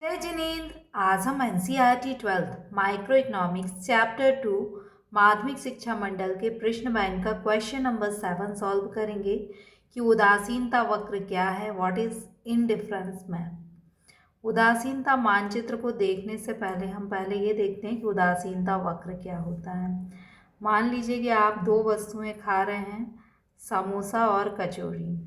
जय जिनेन्द्र। आज हम NCERT 12th micro economics chapter 2 माध्यमिक शिक्षा मंडल के प्रश्न बैंक का क्वेश्चन नंबर 7 सॉल्व करेंगे कि उदासीनता वक्र क्या है। What is indifference map. उदासीनता मानचित्र को देखने से पहले हम ये देखते हैं कि उदासीनता वक्र क्या होता है। मान लीजिए कि आप दो वस्तुएं खा रहे हैं, समोसा और कचौड़ी।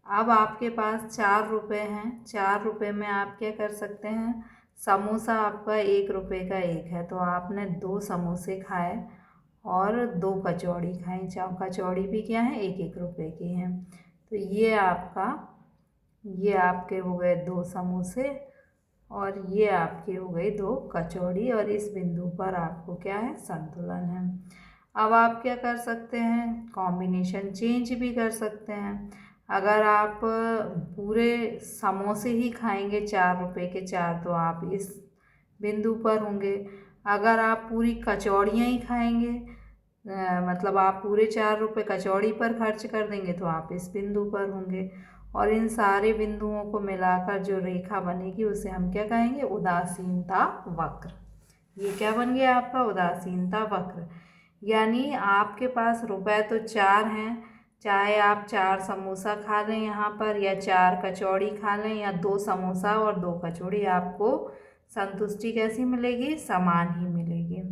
अब आपके पास 4 रुपये हैं। 4 रुपये में आप क्या कर सकते हैं, समोसा आपका 1 रुपये का एक है, तो आपने 2 समोसे खाए और 2 कचौड़ी खाई। कचौड़ी भी क्या है, 1-1 रुपये की हैं। तो ये आपके हो गए 2 समोसे और ये आपके हो गई 2 कचौड़ी, और इस बिंदु पर आपको क्या है, संतुलन है। अब आप क्या कर सकते हैं, कॉम्बिनेशन चेंज भी कर सकते हैं। अगर आप पूरे समोसे ही खाएंगे 4 रुपये के 4, तो आप इस बिंदु पर होंगे। अगर आप पूरी कचौड़ियाँ ही खाएंगे, मतलब आप पूरे 4 रुपये कचौड़ी पर खर्च कर देंगे, तो आप इस बिंदु पर होंगे। और इन सारे बिंदुओं को मिलाकर जो रेखा बनेगी उसे हम क्या कहेंगे, उदासीनता वक्र। ये क्या बन गया आपका, उदासीनता वक्र। यानी आपके पास रुपए तो 4 हैं, चाहे आप 4 समोसा खा लें यहाँ पर, या 4 कचौड़ी खा लें, या 2 समोसा और 2 कचौड़ी, आपको संतुष्टि कैसी मिलेगी, समान ही मिलेगी।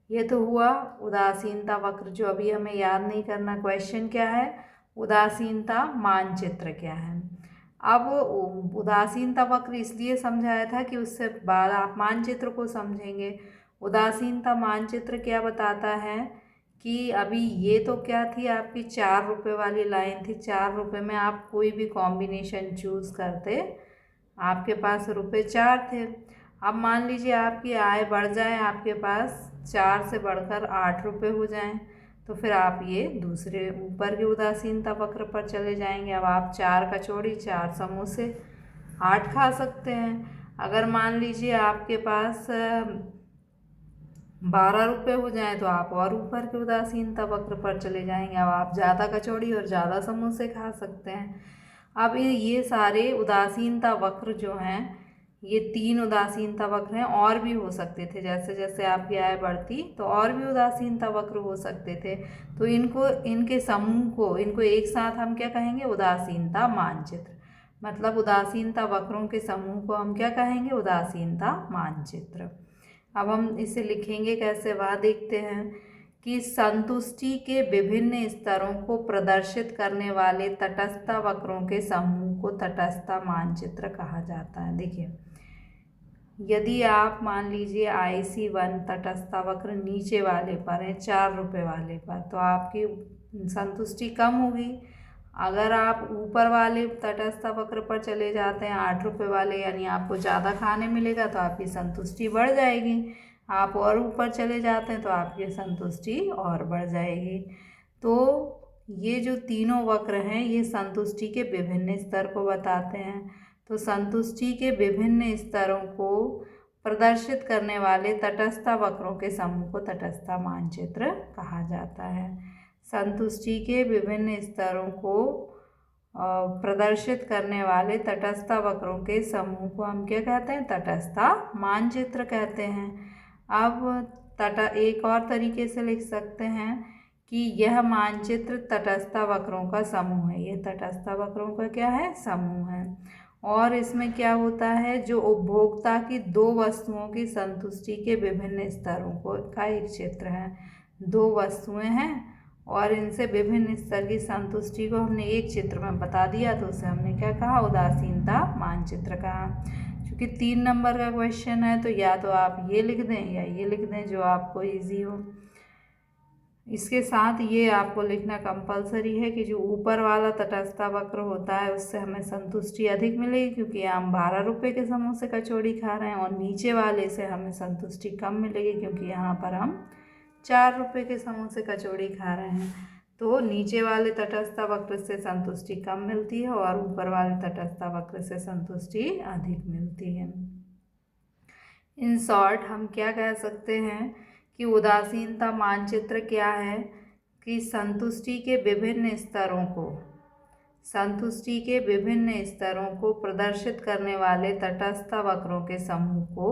ये तो हुआ उदासीनता वक्र, जो अभी हमें याद नहीं करना। क्वेश्चन क्या है, उदासीनता मानचित्र क्या है। अब उदासीनता वक्र इसलिए समझाया था कि उससे बाद आप मानचित्र को समझेंगे। उदासीनता मानचित्र क्या बताता है कि अभी ये तो क्या थी, आपकी 4 रुपये वाली लाइन थी। 4 रुपये में आप कोई भी कॉम्बिनेशन चूज़ करते, आपके पास रुपये 4 थे। अब मान लीजिए आपकी आय बढ़ जाए, आपके पास 4 से बढ़कर 8 रुपये हो जाएं, तो फिर आप ये दूसरे ऊपर के उदासीनता वक्र पर चले जाएंगे। अब आप 4 कचौड़ी 4 समोसे 8 खा सकते हैं। अगर मान लीजिए आपके पास 12 रुपये हो जाए, तो आप और ऊपर के उदासीनता वक्र पर चले जाएंगे। अब आप ज़्यादा कचौड़ी और ज़्यादा समोसे खा सकते हैं। अब ये सारे उदासीनता वक्र जो हैं, ये 3 उदासीनता वक्र हैं, और भी हो सकते थे। जैसे जैसे आपकी आय बढ़ती तो और भी उदासीनता वक्र हो सकते थे। तो इनके समूह को, इनको एक साथ हम क्या कहेंगे, उदासीनता मानचित्र। मतलब उदासीनता वक्रों के समूह को हम क्या कहेंगे, उदासीनता मानचित्र। अब हम इसे लिखेंगे कैसे, वह देखते हैं कि संतुष्टि के विभिन्न स्तरों को प्रदर्शित करने वाले तटस्थता वक्रों के समूह को तटस्थता मानचित्र कहा जाता है। देखिए, यदि आप मान लीजिए IC1 तटस्थता वक्र नीचे वाले पर है, 4 रुपये वाले पर, तो आपकी संतुष्टि कम होगी। अगर आप ऊपर वाले तटस्थ वक्र पर चले जाते हैं, 8 रुपये वाले, यानी आपको ज़्यादा खाने मिलेगा, तो आपकी संतुष्टि बढ़ जाएगी। आप और ऊपर चले जाते हैं तो आपकी संतुष्टि और बढ़ जाएगी। तो ये जो तीनों वक्र हैं, ये संतुष्टि के विभिन्न स्तर को बताते हैं। तो संतुष्टि के विभिन्न स्तरों को प्रदर्शित करने वाले तटस्थ वक्रों के समूह को तटस्थता मानचित्र कहा जाता है। संतुष्टि के विभिन्न स्तरों को प्रदर्शित करने वाले तटस्थता वक्रों के समूह को हम क्या कहते हैं, तटस्थता मानचित्र कहते हैं। अब एक और तरीके से लिख सकते हैं कि यह मानचित्र तटस्थता वक्रों का समूह है। यह तटस्थता वक्रों का क्या है, समूह है। और इसमें क्या होता है, जो उपभोक्ता की दो वस्तुओं की संतुष्टि के विभिन्न स्तरों का एक चित्र है। दो वस्तुएं हैं और इनसे विभिन्न स्तर की संतुष्टि को हमने एक चित्र में बता दिया, तो उसे हमने क्या कहा, उदासीनता मानचित्र कहा। क्योंकि 3 नंबर का क्वेश्चन है, तो या तो आप ये लिख दें या ये लिख दें, जो आपको ईजी हो। इसके साथ ये आपको लिखना कंपलसरी है कि जो ऊपर वाला तटस्थता वक्र होता है उससे हमें संतुष्टि अधिक मिलेगी, क्योंकि हम 12 रुपये के समोसे कचौड़ी खा रहे हैं, और नीचे वाले से हमें संतुष्टि कम मिलेगी, क्योंकि यहाँ पर हम 4 रुपये के समोसे कचौड़ी खा रहे हैं। तो नीचे वाले तटस्थता वक्र से संतुष्टि कम मिलती है और ऊपर वाले तटस्थता वक्र से संतुष्टि अधिक मिलती है। इन शॉर्ट हम क्या कह सकते हैं कि उदासीनता मानचित्र क्या है, कि संतुष्टि के विभिन्न स्तरों को, संतुष्टि के विभिन्न स्तरों को प्रदर्शित करने वाले तटस्थ वक्रों के समूह को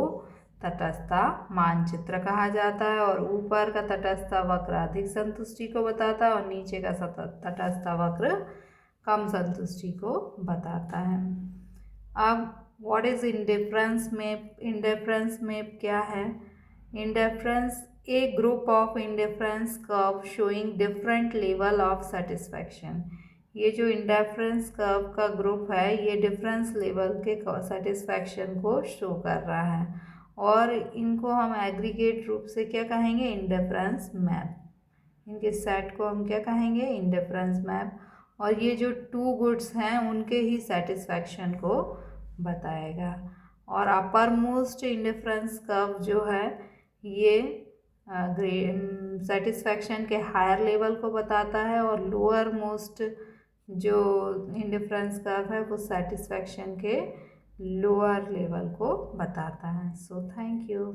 तटस्थ मानचित्र कहा जाता है। और ऊपर का तटस्थ वक्र अधिक संतुष्टि को बताता है और नीचे का तटस्थ वक्र कम संतुष्टि को बताता है। अब what is indifference map? Indifference map क्या है? Indifference A group of indifference curve showing different level of satisfaction. ये जो इंडिफरेंस कर्व का ग्रुप है ये डिफरेंस लेवल के सेटिस्फैक्शन को शो कर रहा है और इनको हम एग्रीगेट रूप से क्या कहेंगे? Indifference map. इनके सेट को हम क्या कहेंगे? Indifference map. और ये जो टू गुड्स हैं उनके ही सेटिस्फैक्शन को बताएगा। और अपर मोस्ट इंडिफरेंस कर्व जो है ये सेटिस्फैक्शन के हायर लेवल को बताता है और लोअर मोस्ट जो इंडिफरेंस कर्व है वो सेटिस्फैक्शन के लोअर लेवल को बताता है। So thank you.